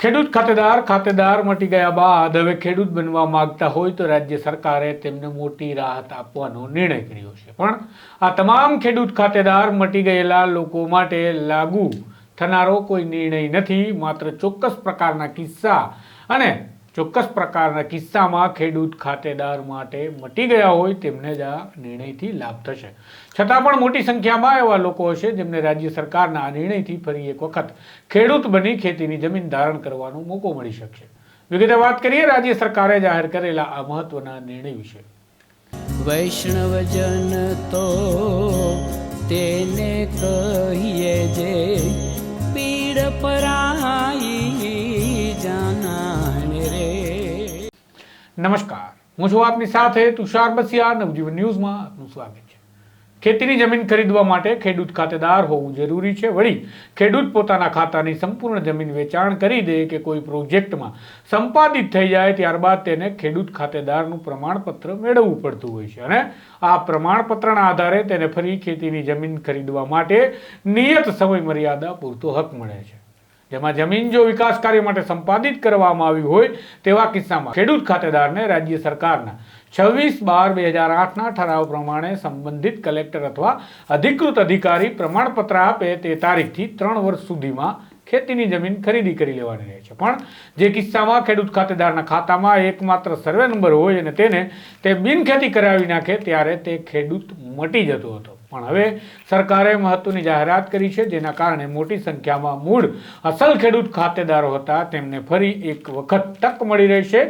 ખેડૂત ખાતેદાર મટી ગયા બાદ હવે ખેડૂત બનવા માંગતા હોય તો રાજ્ય સરકારે તેમને મોટી રાહત આપવાનો નિર્ણય કર્યો છે। પણ આ તમામ ખેડૂત ખાતેદાર મટી ગયેલા લોકો માટે લાગુ થનારો કોઈ નિર્ણય નથી। માત્ર ચોક્કસ પ્રકારના કિસ્સા અને ચોક્કસ પ્રકારના કિસ્સામાં ખેડૂત ખાતેદાર માટે મટી ગયા હોય તેમને જ આ નિર્ણયથી લાભ થશે। છતાં પણ મોટી સંખ્યામાં એવા લોકો હશે જેમને રાજ્ય સરકારના આ નિર્ણયથી ફરી એક વખત ખેડૂત બની ખેતીની જમીન ધારણ કરવાનો મોકો મળી શકશે। વિગતે વાત કરીએ રાજ્ય સરકારે જાહેર કરેલા આ મહત્વના નિર્ણય વિશે। વૈષ્ણવજન તો તેને કહીએ જે પીડ પરાઈ જાનાને રે। નમસ્કાર, હું છું આપની સાથે તુષાર બસિયા। નવજીવન ન્યૂઝમાં આપનું સ્વાગત છે। ખેતીની જમીન ખરીદવા માટે ખેડૂત ખાતેદાર હોવું જરૂરી છે। વળી ખેડૂત પોતાના ખાતાની સંપૂર્ણ જમીન વેચાણ કરી દે કે કોઈ પ્રોજેક્ટમાં સંપાદિત થઈ જાય ત્યારબાદ તેને ખેડૂત ખાતેદારનું પ્રમાણપત્ર મેળવવું પડતું હોય છે અને આ પ્રમાણપત્રના આધારે તેને ફરી ખેતીની જમીન ખરીદવા માટે નિયત સમય મર્યાદા પૂરતો હક મળે છે। જેમાં જમીન જો વિકાસ કાર્ય માટે સંપાદિત કરવામાં આવી હોય તેવા કિસ્સામાં ખેડૂત ખાતેદારને રાજ્ય સરકારના 26/12/2008ના ઠરાવ પ્રમાણે સંબંધિત કલેક્ટર અથવા અધિકૃત અધિકારી પ્રમાણપત્ર આપે તે તારીખથી 3 વર્ષ સુધીમાં ખેતીની જમીન ખરીદી કરી લેવાની રહે છે। પણ જે કિસ્સામાં ખેડૂત ખાતેદારના ખાતામાં એકમાત્ર સર્વે નંબર હોય અને તેને તે બિનખેતી કરાવી નાખે ત્યારે તે ખેડૂત મટી જતો હતો। પણ હવે સરકારે મહત્વની જાહેરાત કરી છે જેના કારણે મોટી સંખ્યામાં મૂળ અસલ ખેડૂત ખાતેદારો હતા તેમને ફરી એક વખત તક મળી રહેશે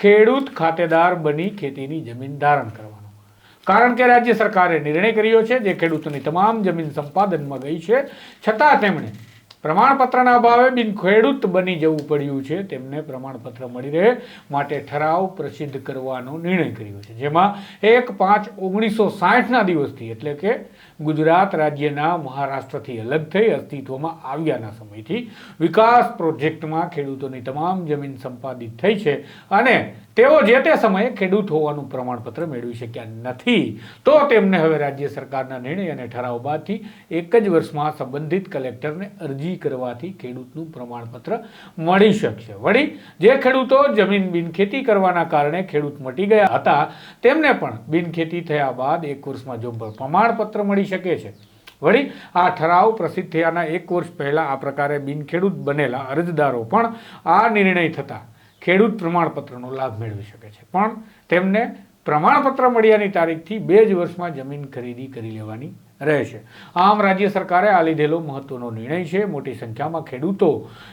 ખેડૂત ખાતેદાર બની ખેતીની જમીન ધારણ કરવાનો। કારણ કે રાજ્ય સરકારે નિર્ણય કર્યો છે જે ખેડૂતોની તમામ જમીન સંપાદનમાં ગઈ છે છતાં તેમણે પ્રમાણપત્રના અભાવે બિન ખેડૂત બની જવું પડ્યું છે તેમને પ્રમાણપત્ર મળી રહે માટે ઠરાવ પ્રસિદ્ધ કરવાનો નિર્ણય કર્યો છે। જેમાં 1/5/1960ના દિવસથી એટલે કે ગુજરાત રાજ્યના મહારાષ્ટ્રથી અલગ થઈ અસ્તિત્વમાં આવ્યાના સમયથી વિકાસ પ્રોજેક્ટમાં ખેડૂતોની તમામ જમીન સંપાદિત થઈ છે અને તેઓ જે તે સમયે ખેડૂત હોવાનું પ્રમાણપત્ર મેળવી શક્યા નથી તો તેમને હવે રાજ્ય સરકારના નિર્ણય અને ઠરાવ બાદથી એક જ વર્ષમાં સંબંધિત કલેક્ટરને અરજી કરવાથી ખેડૂતનું પ્રમાણપત્ર મળી શકશે। વળી જે ખેડૂતો જમીન બિનખેતી કરવાના કારણે ખેડૂત મટી ગયા હતા તેમને પણ બિનખેતી થયા બાદ 1 વર્ષમાં જો પ્રમાણપત્ર મળી શકે છે। વળી આ ઠરાવ પ્રસિદ્ધ થયાના 1 વર્ષ પહેલા આ પ્રકારે બિનખેડૂત બનેલા અરજદારો પણ આ નિર્ણય થતા ખેડૂત પ્રમાણપત્રનો લાભ મેળવી શકે છે પણ તેમને પ્રમાણપત્ર મળ્યાની તારીખથી 2 જ વર્ષમાં જમીન ખરીદી કરી લેવાની રહેશે। આમ રાજ્ય સરકારે આ લીધેલો મહત્વનો નિર્ણય છે। મોટી સંખ્યામાં ખેડૂતો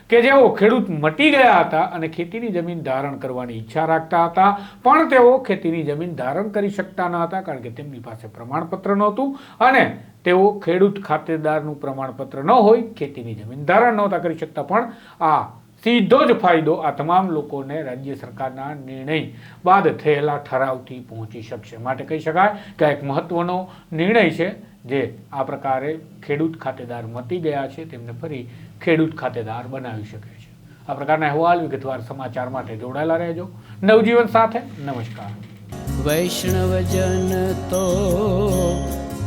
કે જેઓ ખેડૂત મટી ગયા હતા અને ખેતીની જમીન ધારણ કરવાની ઈચ્છા રાખતા હતા પણ તેઓ ખેતીની જમીન ધારણ કરી શકતા ન હતા કારણ કે તેમની પાસે પ્રમાણપત્ર નહોતું અને તેઓ ખેડૂત ખાતેદારનું પ્રમાણપત્ર ન હોય ખેતીની જમીન ધારણ નહોતા કરી શકતા પણ આ સીધો જ ફાયદો આ તમામ લોકોને રાજ્ય સરકારના નિર્ણય બાદ થયેલા ઠરાવથી પહોંચી શકશે। માટે કહી શકાય કે એક મહત્વનો નિર્ણય છે જે આ પ્રકારે ખેડૂત ખાતેદાર મટી ગયા છે તેમને ફરી ખેડૂત ખાતેદાર બનાવી શકે છે। આ પ્રકારના અહેવાલ વિગતવાર સમાચાર માટે જોડાયેલા રહેજો નવજીવન સાથે। નમસ્કાર। વૈષ્ણવજન તો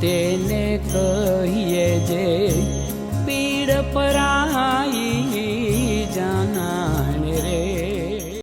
તેને કહીએ જે પીડ પરાઈ